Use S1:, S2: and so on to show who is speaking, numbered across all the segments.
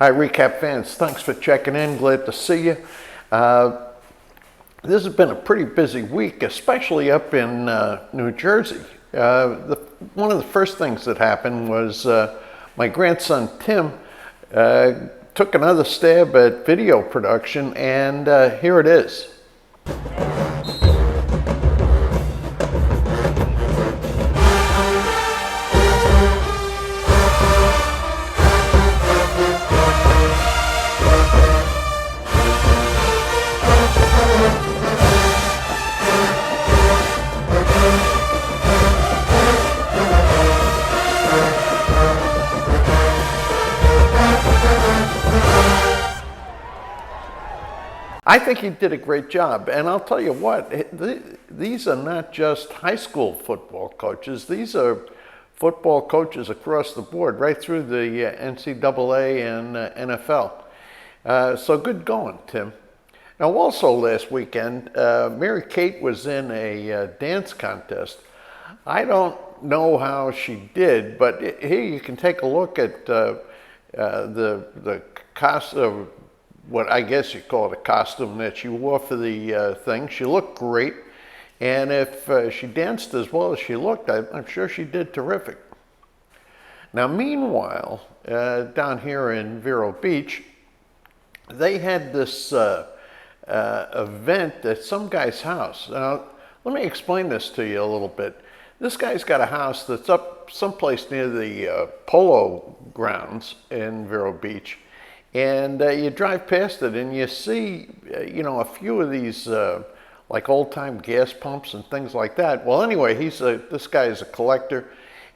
S1: Hi, Recap fans. Thanks for checking in. Glad to see you. This has been a pretty busy week, especially up in New Jersey. One of the first things that happened was my grandson Tim took another stab at video production, and here it is. I think he did a great job, and I'll tell you what, these are not just high school football coaches. These are football coaches across the board, right through the NCAA and NFL. So good going, Tim. Now also last weekend, Mary Kate was in a dance contest. I don't know how she did, but here you can take a look at the costume, what I guess you call it a costume that she wore for the thing. She looked great, and if she danced as well as she looked, I'm sure she did terrific. Now meanwhile, down here in Vero Beach, they had this event at some guy's house. Now let me explain this to you a little bit. This guy's got a house that's up someplace near the polo grounds in Vero Beach. And you drive past it and you see, a few of these like old-time gas pumps and things like that. Well, anyway, this guy is a collector,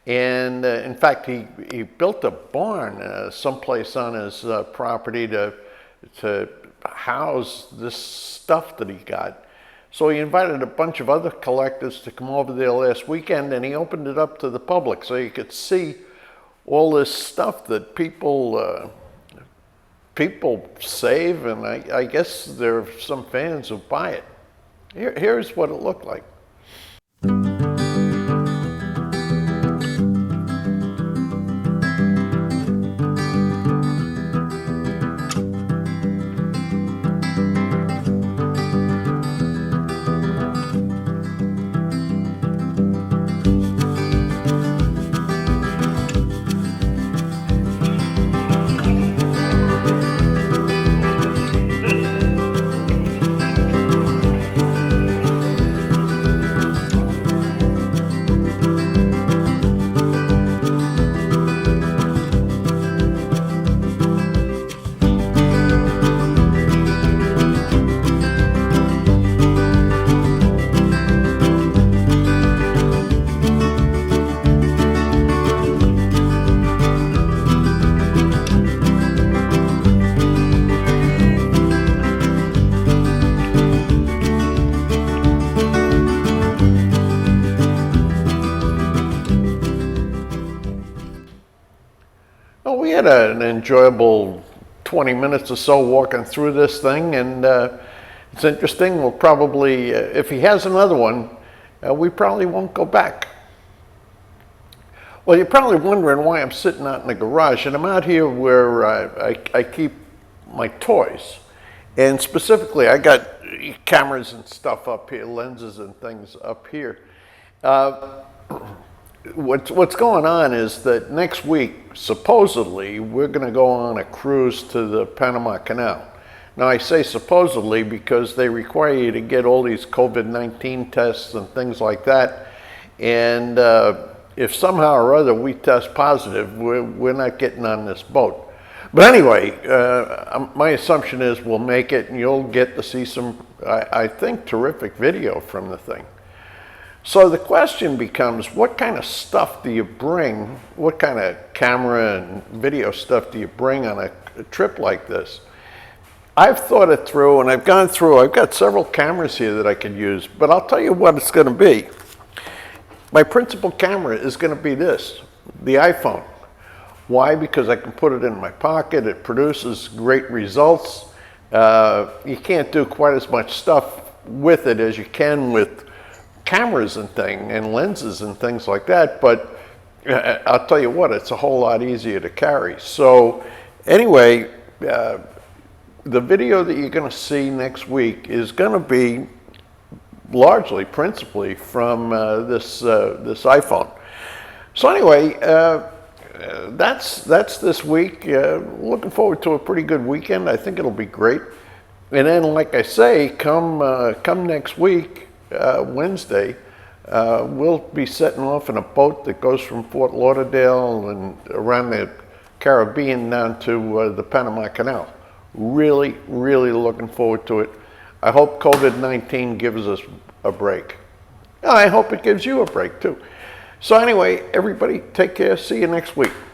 S1: and in fact, he built a barn someplace on his property to house this stuff that he got. So he invited a bunch of other collectors to come over there last weekend, and he opened it up to the public so you could see all this stuff that people save, and I guess there are some fans who buy it. Here's what it looked like. We had an enjoyable 20 minutes or so walking through this thing, and it's interesting. We'll probably, if he has another one, we probably won't go back. Well, you're probably wondering why I'm sitting out in the garage, and I'm out here where I keep my toys. And specifically, I got cameras and stuff up here, lenses and things up here. What's going on is that next week, supposedly, we're going to go on a cruise to the Panama Canal. Now, I say supposedly because they require you to get all these COVID-19 tests and things like that. And if somehow or other we test positive, we're not getting on this boat. But anyway, my assumption is we'll make it, and you'll get to see some, I think, terrific video from the thing. So the question becomes, what kind of stuff do you bring? What kind of camera and video stuff do you bring on a trip like this? I've thought it through, and I've got several cameras here that I could use, but I'll tell you what it's going to be. My principal camera is going to be this, the iPhone. Why? Because I can put it in my pocket. It produces great results. You can't do quite as much stuff with it as you can with cameras and lenses and things like that, but I'll tell you what, it's a whole lot easier to carry. So Anyway, the video that you're going to see next week is going to be largely, principally from this iPhone. So anyway, that's this week. Looking forward to a pretty good weekend. I think it'll be great. And then, like I say, come next week, Wednesday, we'll be setting off in a boat that goes from Fort Lauderdale and around the Caribbean down to the Panama Canal. Really, really looking forward to it. I hope COVID-19 gives us a break. I hope it gives you a break too. So anyway, everybody take care. See you next week.